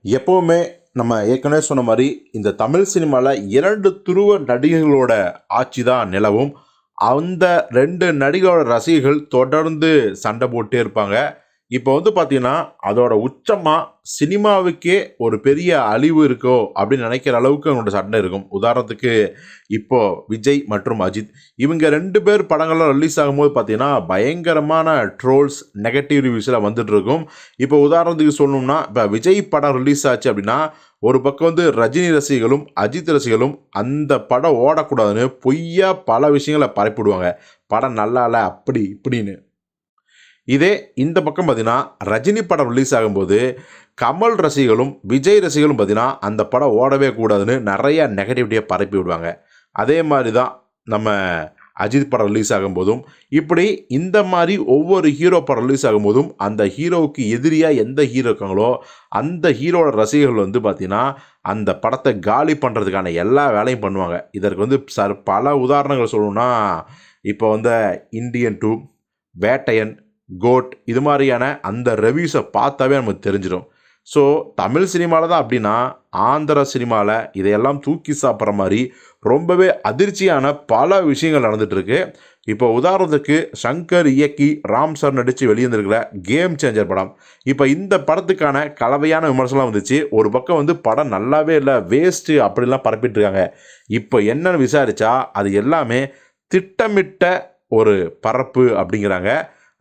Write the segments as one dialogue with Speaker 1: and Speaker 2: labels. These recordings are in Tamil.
Speaker 1: எப்பவுமே நம்ம ஏற்கனவே சொன்ன மாரி, இந்த தமிழ் சினிமால 2 துருவ நடிகர்களோட ஆட்சி தான் நிலவும். அந்த 2 நடிகரோட ரசிகர்கள் தொடர்ந்து சண்டை போட்டே இருப்பாங்க. இப்போ வந்து பார்த்தீங்கன்னா, அதோட உச்சமா சினிமாவுக்கே ஒரு பெரிய அழிவு இருக்கோ! அப்படின்னு நெனைக்கிற அளவுக்கு அவங்களோட சண்டை இருக்கும். உதாரணத்துக்கு இப்போ விஜய் மற்றும் அஜித். இவங்க 2 பேர் படங்கள்லாம் ரிலீஸ் ஆகும்போது பார்த்தீங்கன்னா, பயங்கரமான ட்ரோல்ஸ், நெகட்டிவ் ரிவ்யூஸ்லாம் வந்துட்டுருக்கும். இப்போ உதாரணத்துக்கு சொல்லணும்னா, இப்ப விஜய் படம் ரிலீஸ் ஆச்சு அப்படின்னா, ஒரு பக்கம் வந்து ரஜினி ரசிகர்களும், அஜித் ரசிகர்களும் அந்த படம் ஓடக்கூடாதுன்னு பொய்யா பல விஷயங்கள பரப்பிவிடுவாங்க. படம் நல்லா இல்ல, அப்படி இப்படின்னு. இதே இந்த பக்கம் பார்த்தீங்கன்னா, ரஜினி படம் ரிலீஸ் ஆகும்போது, கமல் ரசிகர்களும், விஜய் ரசிகர்களும் பார்த்தீங்கன்னா, அந்த படம் ஓடவே கூடாதுன்னு நெறைய நெகட்டிவிட்டிய பரப்பி விடுவாங்க. அதே மாரி தான் நம்ம அஜித் படம் ரிலீஸ் ஆகும்போதும், இப்படி இந்த மாரி ஒவ்வொரு ஹீரோ படம் ரிலீஸ் ஆகும்போதும், அந்த ஹீரோவுக்கு எதிரியா எந்த ஹீரோ இருக்காங்களோ, அந்த ஹீரோவோட ரசிகர்கள் வந்து பார்த்தீங்கன்னா, அந்த படத்த காலி பண்றதுக்கான எல்லா வேலையும் பண்ணுவாங்க. இதற்கு வந்து பல உதாரணங்கள் சொல்லணும்னா, இப்போ வந்து இந்தியன் 2, வேட்டையன், கோட் இது மாரியான அந்த ரிவ்யூஸ பார்த்தாவே நமக்கு தெரிஞ்சிரும். ஸோ, தமிழ் சினிமால தான் அப்டின்னா, ஆந்திரா சினிமால இதையெல்லாம் தூக்கி சாப்பிடுற மாரி ரொம்பவே அதிர்ச்சியான பல விஷயங்கள் நடந்துட்டு இருக்கு. இப்போ உதாரணத்துக்கு சங்கர் இயக்கி, ராம் சார் நடிச்சு வெளிவந்திருக்கிற கேம் சேஞ்சர் படம். இப்ப இந்த படத்துக்கான கலவையான விமர்சனம் வந்துச்சு. ஒரு பக்கம் வந்து படம் நல்லாவே இல்ல, வேஸ்ட்டு அப்படிலாம் பரப்பிட்டு இருக்காங்க. இப்ப என்னன்னு விசாரிச்சா, அது எல்லாமே திட்டமிட்ட ஒரு பரப்பு அப்படிங்கிறாங்க.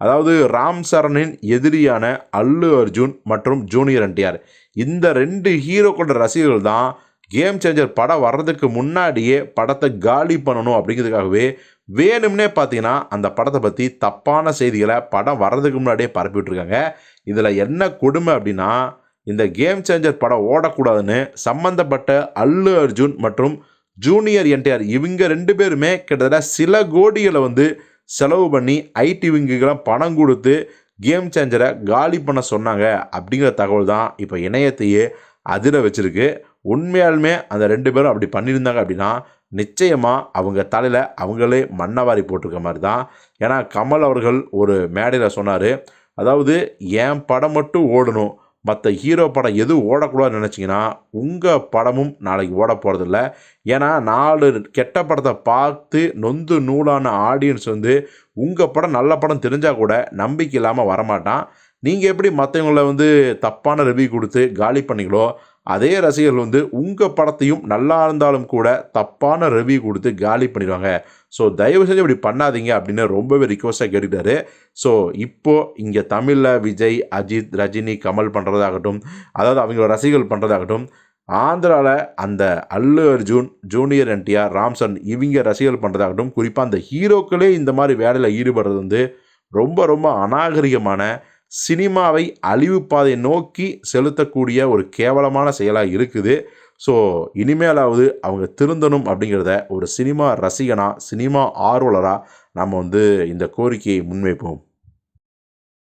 Speaker 1: அதாவது ராம் சரணின் எதிரியான அல்லு அர்ஜுன் மற்றும் ஜூனியர் என்டிஆர் இந்த 2 ஹீரோக்களோட ரசிகர்கள் தான் கேம் சேஞ்சர் படம் வர்றதுக்கு முன்னாடியே படத்தை காலி பண்ணணும் அப்படிங்கிறதுக்காகவே வேணும்னே பார்த்தீங்கன்னா அந்த படத்தை பற்றி தப்பான செய்திகளை படம் வர்றதுக்கு முன்னாடியே பரப்பி விட்டுருக்காங்க. இதில் என்ன கொடுமை அப்படின்னா, இந்த கேம் சேஞ்சர் படம் ஓடக்கூடாதுன்னு சம்பந்தப்பட்ட அல்லு அர்ஜுன் மற்றும் ஜூனியர் என்டிஆர் இவங்க 2 பேருமே கிட்டத்தட்ட சில கோடிகளை வந்து செலவு பண்ணி ஐடி விங்குக்கெல்லாம் பணம் கொடுத்து கேம் சேஞ்சரை காலி பண்ண சொன்னாங்க அப்படிங்கிற தகவல் தான் இப்போ இணையத்தையே அதிர வச்சிருக்கு. உண்மையாலுமே அந்த 2 பேரும் அப்படி பண்ணியிருந்தாங்க அப்படின்னா, நிச்சயமா அவங்க தலையில அவங்களே மண்ண வாரி போட்டிருக்க மாரி தான். ஏன்னா கமல் அவர்கள் ஒரு மேடையில சொன்னாரு, அதாவது என் படம் மட்டும் ஓடணும். மத்த ஹீரோ படம் எதுவும் ஓடக்கூடாதுன்னு நெனச்சீங்கன்னா, உங்க படமும் நாளைக்கு ஓடப் போறதில்ல. ஏன்னா 4 கெட்ட படத்த பார்த்து நொந்து நூலான ஆடியன்ஸ் வந்து, உங்க படம் நல்ல படம் தெரிஞ்சா கூட நம்பிக்கை இல்லாம வரமாட்டான். நீங்க எப்படி மத்தவங்கள வந்து தப்பான ரிவ்யூ குடுத்து காலி பண்ணீங்களோ, அதே ரசிகர்கள் வந்து உங்க படத்தையும் நல்லா இருந்தாலும் கூட தப்பான ரிவ்யூ குடுத்து காலி பண்ணிருவாங்க. ஸோ தயவு செஞ்சு இப்படி பண்ணாதீங்க அப்படின்னு ரொம்பவே ரிக்வெஸ்ட்டா கேட்டுக்கிட்டாரு. ஸோ இப்போ இங்க தமிழ்ல விஜய், அஜித், ரஜினி, கமல் பண்றதாகட்டும், அதாவது அவங்களோட ரசிகர்கள் பண்றதாகட்டும், ஆந்திரால அந்த அல்லு அர்ஜுன், ஜூனியர் என்டிஆர், ராம் சரண் இவங்க ரசிகர்கள் பண்றதாகட்டும், குறிப்பா அந்த ஹீரோக்களே இந்த மாரி வேலையில ஈடுபடுறது வந்து ரொம்ப ரொம்ப அநாகரிகமான, சினிமாவை அழிவு பாதையை நோக்கி செலுத்தக்கூடிய ஒரு கேவலமான செயலா இருக்குது. ஸோ இனிமேலாவது அவங்க திருந்தணும் அப்படிங்கிறத ஒரு சினிமா ரசிகனா, சினிமா ஆர்வலரா நம்ம வந்து இந்த கோரிக்கையை முன்வைப்போம்.